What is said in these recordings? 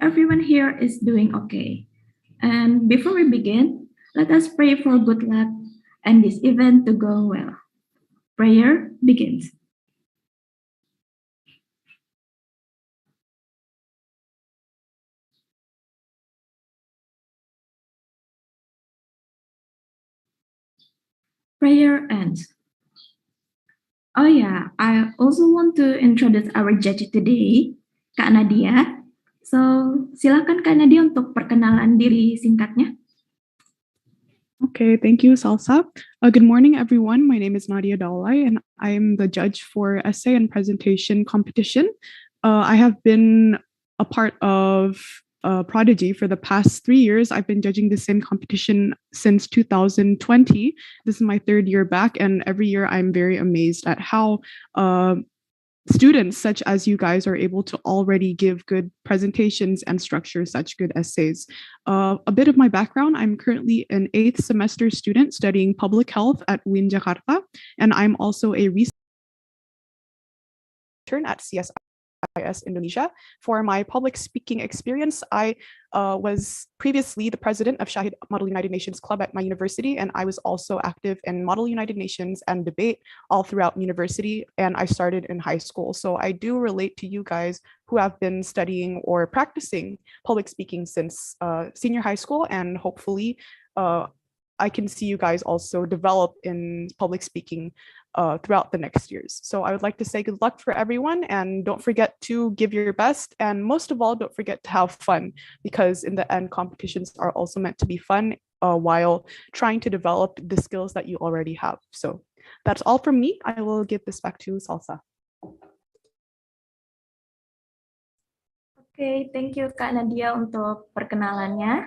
everyone here is doing okay. And before we begin, let us pray for good luck and this event to go well. Prayer begins. Prayer ends. Oh yeah, I also want to introduce our judge today, Kak Nadia. So, silakan Kak Nadia untuk perkenalan diri singkatnya. Okay, thank you, Salsa. Good morning, everyone. My name is Nadia Dalai, and I am the judge for essay and presentation competition. I have been a part of Prodigy for the past 3 years. I've been judging the same competition since 2020. This is my third year back, and every year I'm very amazed at how students such as you guys are able to already give good presentations and structure such good essays. A bit of my background, I'm currently an 8th semester student studying public health at UIN Jakarta, and I'm also a research intern at CSIS Indonesia. For my public speaking experience, I was previously the president of Shahid Model United Nations Club at my university, and I was also active in Model United Nations and debate all throughout university, and I started in high school. So I do relate to you guys who have been studying or practicing public speaking since senior high school, and hopefully I can see you guys also develop in public speaking throughout the next years. So I would like to say good luck for everyone, and don't forget to give your best, and most of all, don't forget to have fun, because in the end, competitions are also meant to be fun while trying to develop the skills that you already have. So that's all from me. I will give this back to Salsa. Oke, thank you Kak Nadia untuk perkenalannya.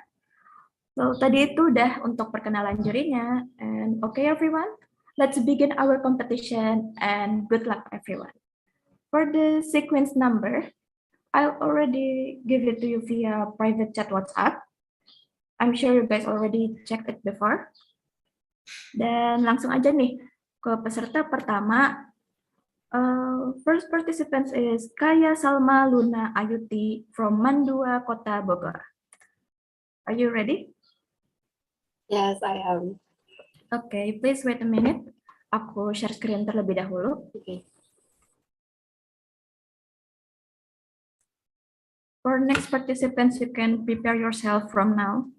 So, tadi itu udah untuk perkenalan jurinya. And okay everyone, let's begin our competition and good luck everyone. For the sequence number, I'll already give it to you via private chat WhatsApp. I'm sure you guys already checked it before. Dan langsung aja nih ke peserta pertama. First participant is Kaya Salma Luna Ayuti from Mandua, Kota Bogor. Are you ready? Yes, I am. Okay, please wait a minute. Aku share screen terlebih dahulu. Okay. For next participants, you can prepare yourself from now.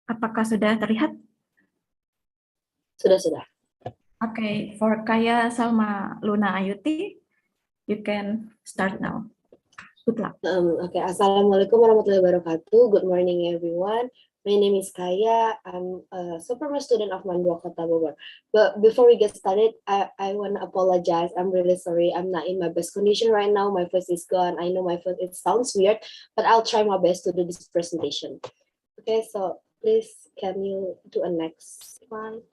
Apakah sudah terlihat? Sudah. Okay, for Kaya Salma Luna Ayuti, you can start now. Good luck. Okay, Assalamualaikum warahmatullahi wabarakatuh. Good morning, everyone. My name is Kaya. I'm a sophomore student of Mandua, Kota Bogor. But before we get started, I want to apologize. I'm really sorry. I'm not in my best condition right now. My voice is gone. I know my voice, it sounds weird, but I'll try my best to do this presentation. Okay, so please, can you do a next slide?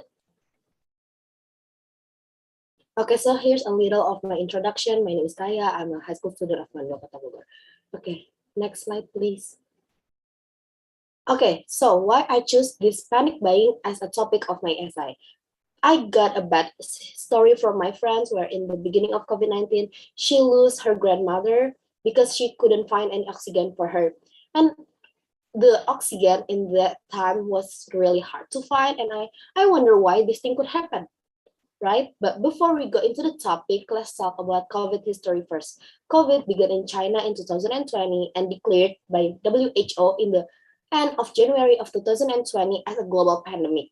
Okay, so here's a little of my introduction. My name is Kaya. I'm a high school student of Mandua, Kota Bogor. Okay, next slide, please. Okay, so why I choose this panic buying as a topic of my essay. I got a bad story from my friends where in the beginning of COVID-19, she lost her grandmother because she couldn't find any oxygen for her. And the oxygen in that time was really hard to find. And I wonder why this thing could happen. Right? But before we go into the topic, let's talk about COVID history first. COVID began in China in 2020 and declared by WHO in the end of January of 2020 as a global pandemic.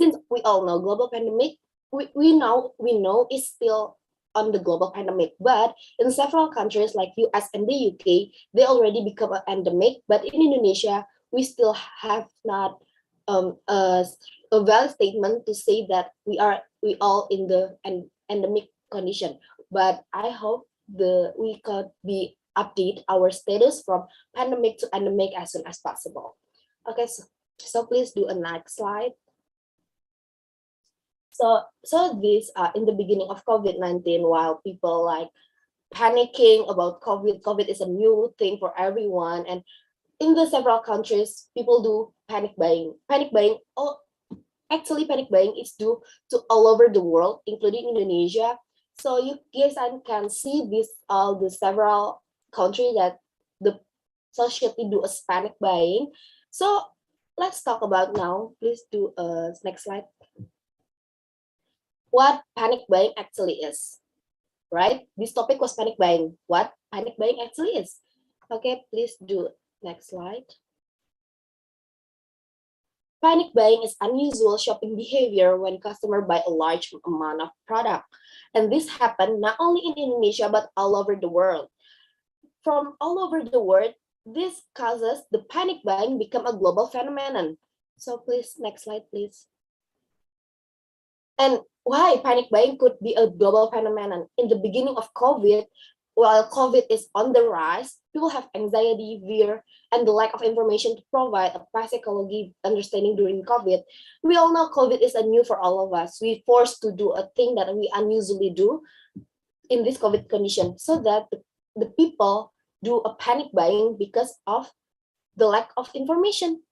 Since we all know global pandemic, we know is still on the global pandemic, but in several countries like US and the UK, they already become an endemic, but in Indonesia, we still have not a valid statement to say that we all in the endemic condition. But I hope we could be update our status from pandemic to endemic as soon as possible. Okay, so please do a next slide. So this in the beginning of COVID-19, while people like panicking about COVID is a new thing for everyone, and in the several countries, people do panic buying. Panic buying, actually panic buying is due to all over the world, including Indonesia. So you guys can see this all the several countries that the society do a panic buying. So let's talk about now. Please do next slide. What panic buying actually is, right? This topic was panic buying. What panic buying actually is. Okay, please do next slide. Panic buying is unusual shopping behavior when customers buy a large amount of product. And this happened not only in Indonesia, but all over the world. From all over the world, this causes the panic buying become a global phenomenon. So please, next slide, please. And why panic buying could be a global phenomenon? In the beginning of COVID, while COVID is on the rise, people have anxiety, fear, and the lack of information to provide a psychology understanding during COVID. We all know COVID is a new for all of us. We forced to do a thing that we unusually do in this COVID condition, so that the people do a panic buying because of the lack of information.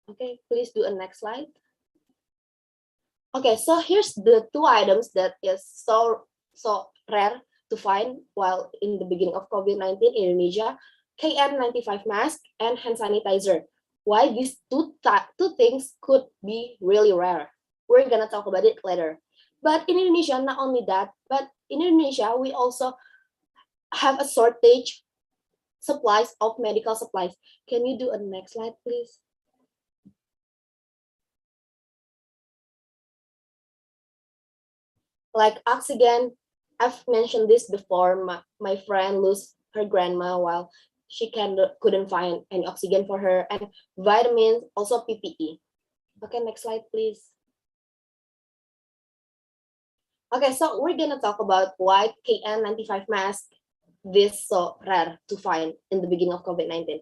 Okay, please do a next slide. Okay, so here's the two items that is so rare to find while in the beginning of COVID-19 in Indonesia: KN95 mask and hand sanitizer. Why these two things could be really rare? We're gonna talk about it later. But in Indonesia, not only that, but in Indonesia, we also have a shortage supplies of medical supplies. Can you do a next slide, please? Like oxygen, I've mentioned this before. My friend lost her grandma while she couldn't find any oxygen for her, and vitamins, also PPE. Okay, next slide, please. Okay, so we're gonna talk about why KN95 mask this so rare to find in the beginning of COVID-19.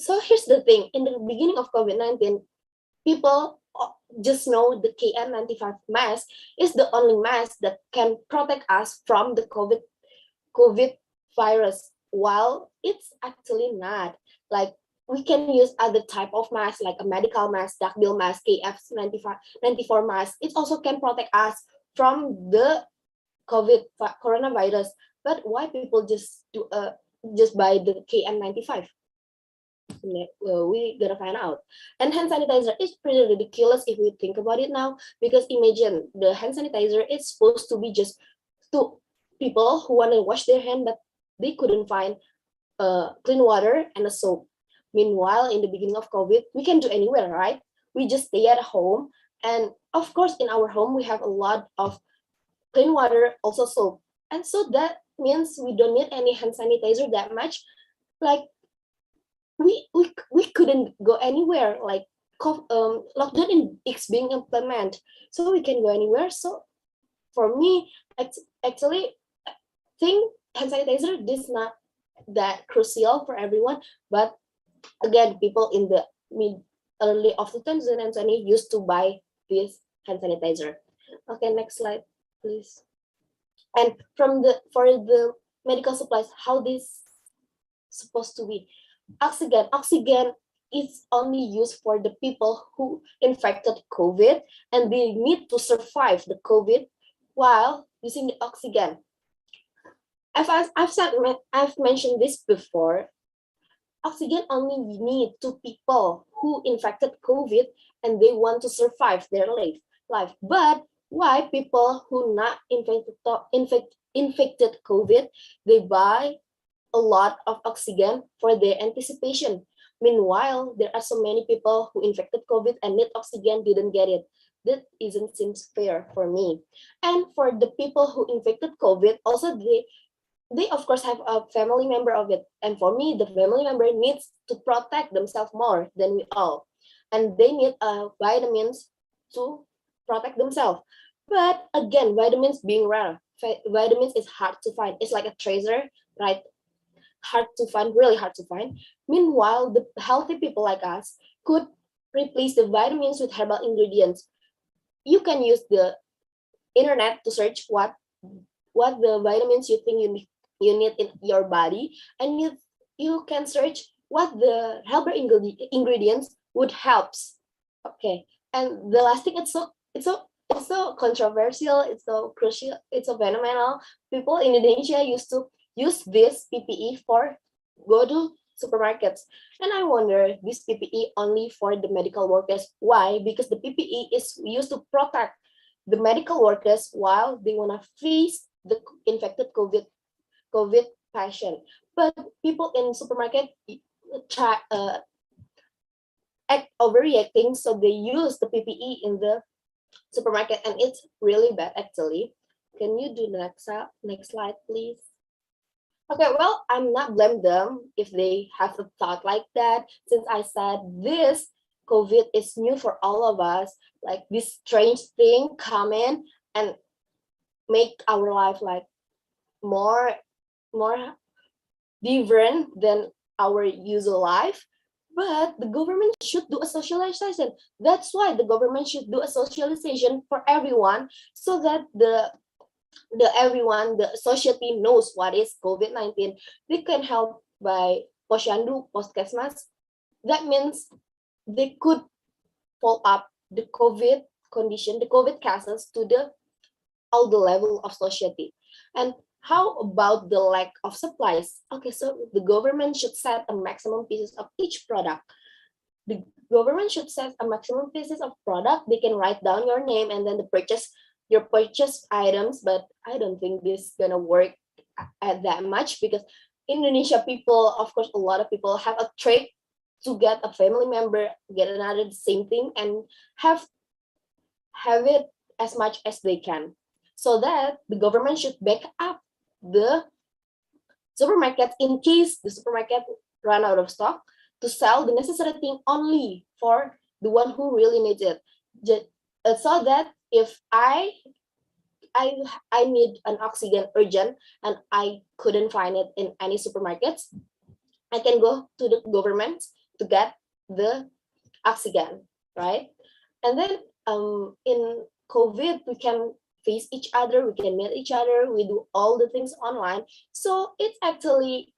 So here's the thing: in the beginning of COVID-19, people just know the KN95 mask is the only mask that can protect us from the COVID virus, while it's actually not. Like, we can use other type of mask, like a medical mask, duckbill mask, KF94 mask. It also can protect us from the coronavirus. But why people just buy the KN95? We gotta find out. And hand sanitizer is pretty ridiculous if we think about it now, because imagine the hand sanitizer is supposed to be just to people who want to wash their hand, but they couldn't find clean water and a soap. Meanwhile, in the beginning of COVID, we can do anywhere, right? We just stay at home, and of course in our home we have a lot of clean water, also soap, and so that means we don't need any hand sanitizer that much. Like, we couldn't go anywhere, like lockdown is being implemented, so we can go anywhere. So for me, actually think hand sanitizer is not that crucial for everyone, but again, people in the early of 2020 used to buy this hand sanitizer. Okay, next slide, please. And for the medical supplies, how this supposed to be? Oxygen is only used for the people who infected COVID and they need to survive the COVID while using the oxygen. I've mentioned this before. Oxygen only need to people who infected COVID and they want to survive their life. But why people who not infected COVID, they buy a lot of oxygen for their anticipation? Meanwhile, there are so many people who infected COVID and need oxygen, didn't get it. That isn't seems fair for me. And for the people who infected COVID, also they of course have a family member of it. And for me, the family member needs to protect themselves more than we all. And they need vitamins to protect themselves. But again, vitamins being rare, vitamins is hard to find. It's like a treasure, right? Hard to find, really hard to find. Meanwhile, the healthy people like us could replace the vitamins with herbal ingredients. you can use the internet to search what the vitamins you think you need in your body, and you can search what the healthy ingredients would helps. Okay, and the last thing, it's so controversial, it's so crucial, it's so phenomenal. People in Indonesia used to use this PPE for go to supermarkets, and I wonder, this PPE only for the medical workers. Why? Because the PPE is used to protect the medical workers while they want to face the infected COVID patient. But people in supermarket try act overreacting, so they use the PPE in the supermarket, and it's really bad actually. Can you do next slide, please? Okay, well, I'm not blame them if they have a thought like that, since I said this COVID is new for all of us. Like this strange thing come in and make our life like more different than our usual life. But the government should do a socialization. That's why the government should do a socialization for everyone, so that the society knows what is COVID-19. They can help by posyandu, poskesmas. That means they could follow up the COVID condition, the COVID cases to all the level of society. And how about the lack of supplies? Okay, so the government should set a maximum pieces of each product. The government should set a maximum pieces of product. They can write down your name and then your purchase items, but I don't think this is gonna work at that much, because Indonesia people, of course, a lot of people have a trick to get a family member, get another same thing, and have it as much as they can, so that the government should back up the supermarket in case the supermarket run out of stock, to sell the necessary thing only for the one who really needs it. So that if I need an oxygen urgent and I couldn't find it in any supermarkets, I can go to the government to get the oxygen, right? And then in COVID, we can face each other, we can meet each other, we do all the things online. So it's actually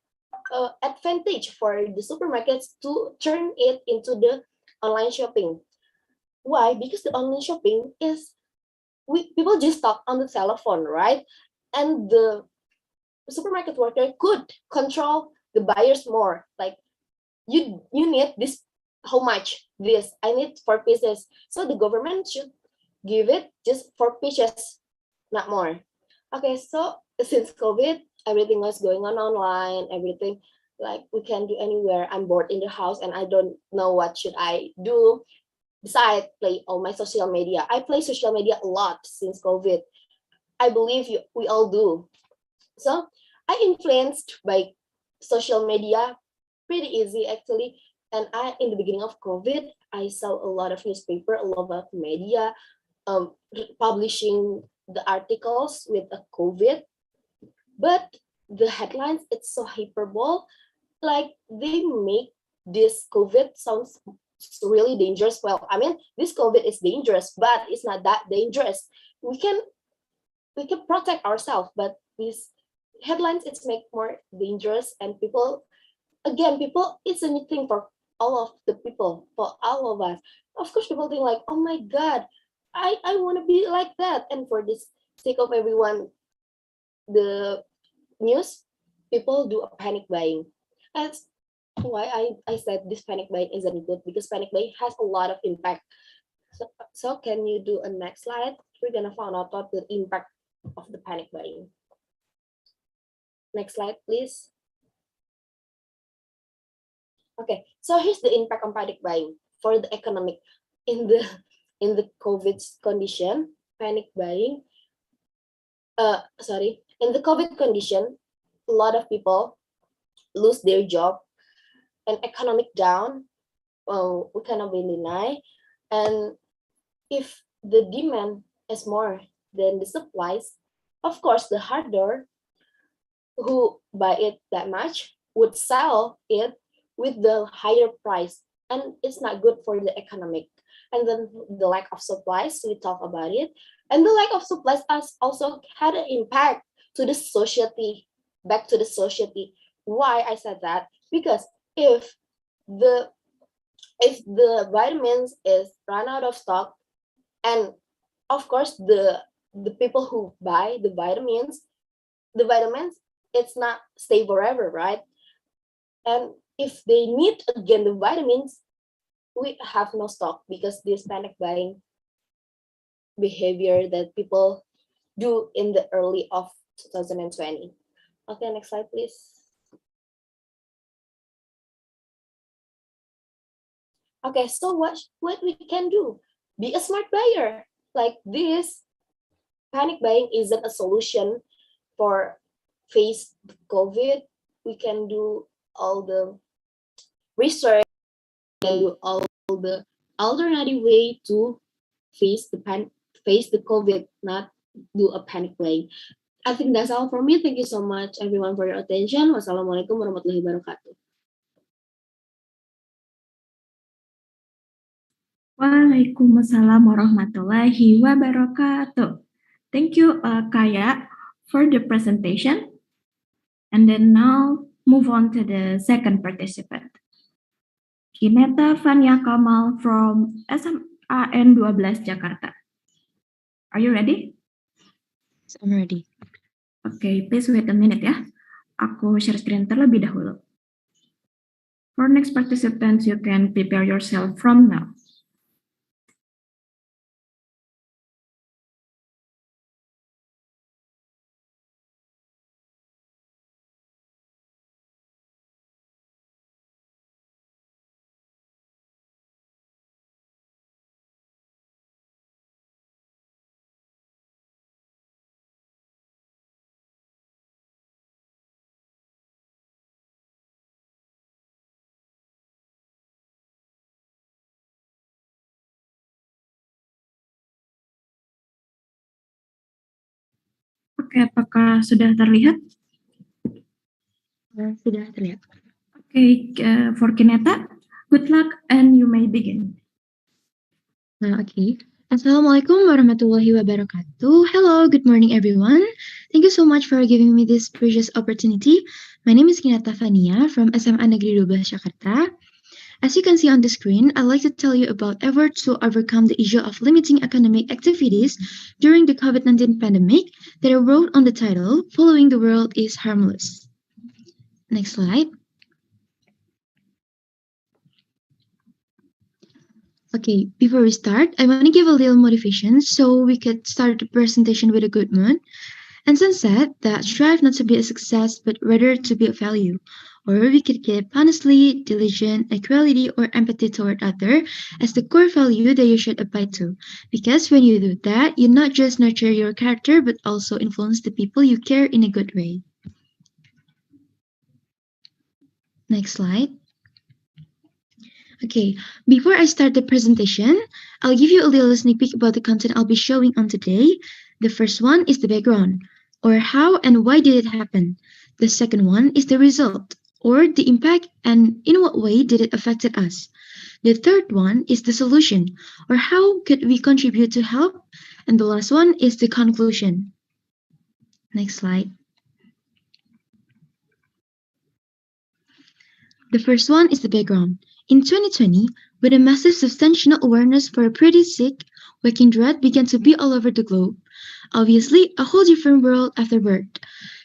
advantage for the supermarkets to turn it into the online shopping. Why? Because the online shopping is, people just talk on the telephone, right? And the supermarket worker could control the buyers more. Like, you need this, how much this? I need 4 pieces. So the government should give it just 4 pieces, not more. Okay, so since COVID, everything was going on online, everything, like, we can do anywhere. I'm bored in the house and I don't know what should I do besides play all my social media. I play social media a lot since COVID. I believe we all do. So I influenced by social media pretty easy actually. And in the beginning of COVID, I saw a lot of newspaper, a lot of media publishing the articles with a COVID, but the headlines, it's so hyperbole. Like, they make this COVID sounds really dangerous. Well, I mean, this COVID is dangerous, but it's not that dangerous. We can protect ourselves, but these headlines, it's make more dangerous. And people, it's a new thing for all of the people, for all of us. Of course, people think like, oh my God, I want to be like that. And for this sake of everyone, the news, people do a panic buying. That's why I said this panic buying isn't good, because panic buying has a lot of impact. So can you do a next slide? We're gonna find out what the impact of the panic buying. Next slide, please. Okay, so here's the impact on panic buying for the economic in the COVID condition. Panic buying. In the COVID condition, a lot of people lose their job, and economic down. We cannot be deny. And if the demand is more than the supplies, of course, the harder who buy it that much would sell it with the higher price, and it's not good for the economic. And then the lack of supplies, we talk about it. And the lack of supplies has also had an impact to the society, back to the society. Why I said that? Because if the vitamins is run out of stock, and of course the people who buy the vitamins, it's not stay forever, right? And if they need again the vitamins, we have no stock because this panic buying behavior that people do in the early of 2020. Okay, next slide, please. Okay, so what we can do? Be a smart buyer. Like this, panic buying isn't a solution for face COVID. We can do all the research, we can do all the alternative way to face the COVID, not do a panic buying. I think that's all for me. Thank you so much, everyone, for your attention. Wassalamualaikum warahmatullahi wabarakatuh. Waalaikumsalam warahmatullahi wabarakatuh. Thank you, Kaya, for the presentation. And then now move on to the second participant. Kineta Fania Kamal from SMAN 12 Jakarta. Are you ready? Yes, I'm ready. Okay, please wait a minute ya. Aku share screen terlebih dahulu. For next participants, you can prepare yourself from now. Oke, apakah sudah terlihat? Sudah terlihat. Okay, for Kineta, good luck and you may begin. Okay. Assalamualaikum warahmatullahi wabarakatuh. Hello, good morning, everyone. Thank you so much for giving me this precious opportunity. My name is Kineta Fania from SMA Negeri 12 Jakarta. As you can see on the screen, I'd like to tell you about efforts to overcome the issue of limiting academic activities during the COVID-19 pandemic that I wrote on the title, Following the World is Harmless. Next slide. Okay, before we start, I want to give a little motivation so we could start the presentation with a good mood. Anson said that strive not to be a success, but rather to be a value. Or we could keep honestly, diligent, equality, or empathy toward other as the core value that you should abide to. Because when you do that, you not just nurture your character, but also influence the people you care in a good way. Next slide. Okay, before I start the presentation, I'll give you a little sneak peek about the content I'll be showing on today. The first one is the background, or how and why did it happen. The second one is the result, or the impact and in what way did it affected us. The third one is the solution, or how could we contribute to help. And the last one is the conclusion. Next slide. The first one is the background. In 2020, with a massive substantial awareness for a pretty sick, waking dread began to be all over the globe. Obviously, a whole different world afterward.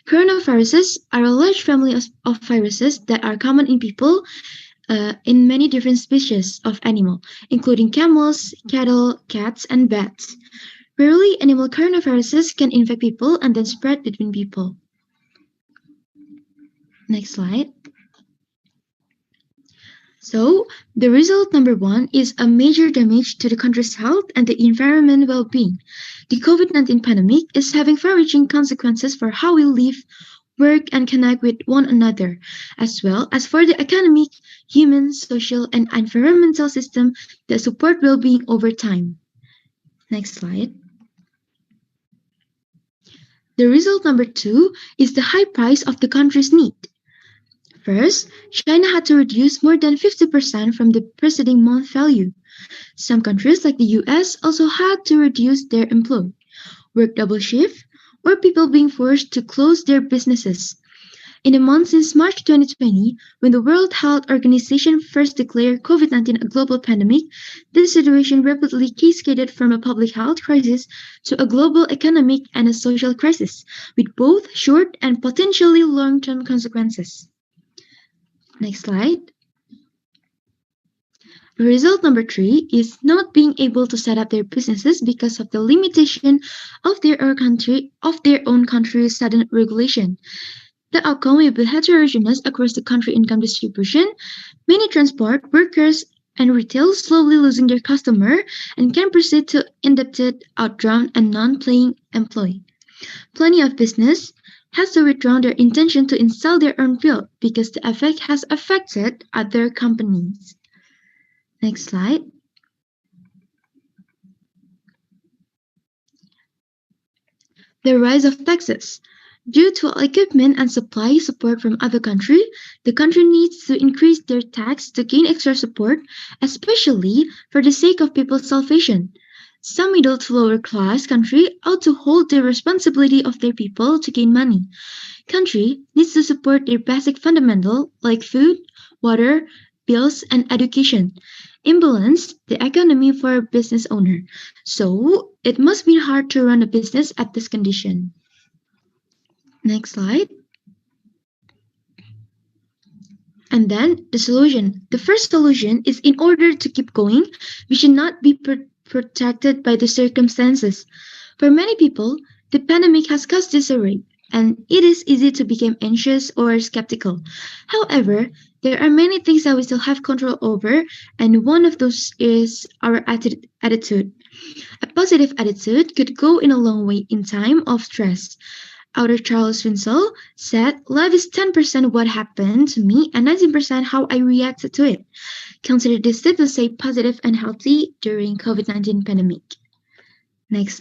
Coronaviruses are a large family of viruses that are common in people in many different species of animal, including camels, cattle, cats, and bats. Rarely, animal coronaviruses can infect people and then spread between people. Next slide. So, the result number one is a major damage to the country's health and the environment well-being. The COVID-19 pandemic is having far-reaching consequences for how we live, work, and connect with one another, as well as for the economic, human, social, and environmental system that support well-being over time. Next slide. The result number two is the high price of the country's need. First, China had to reduce more than 50% from the preceding month value. Some countries like the US also had to reduce their employee, work double shift, or people being forced to close their businesses. In the months since March 2020, when the World Health Organization first declared COVID-19 a global pandemic, the situation rapidly cascaded from a public health crisis to a global economic and a social crisis, with both short and potentially long-term consequences. Next slide. Result number 3 is not being able to set up their businesses because of the limitation of their own country's sudden regulation. The outcome will be heterogeneous across the country income distribution, many transport workers and retail slowly losing their customer and can proceed to indebted, outdrawn, and non-paying employee. Plenty of business has to withdraw their intention to install their own bill because the effect has affected other companies. Next slide. The rise of taxes. Due to equipment and supply support from other countries, the country needs to increase their tax to gain extra support, especially for the sake of people's salvation. Some middle to lower class country ought to hold the responsibility of their people to gain money. Country needs to support their basic fundamental like food, water, bills, and education. Imbalance the economy for a business owner. So it must be hard to run a business at this condition. Next slide. And then the solution. The first solution is in order to keep going, we should not be protected by the circumstances. For many people, the pandemic has caused disarray, and it is easy to become anxious or skeptical. However, there are many things that we still have control over, and one of those is our attitude. A positive attitude could go in a long way in time of stress. Author Charles Winslow said, "Life is 10% what happened to me and 90% how I reacted to it." Consider this tip to stay positive and healthy during COVID-19 pandemic. Next slide.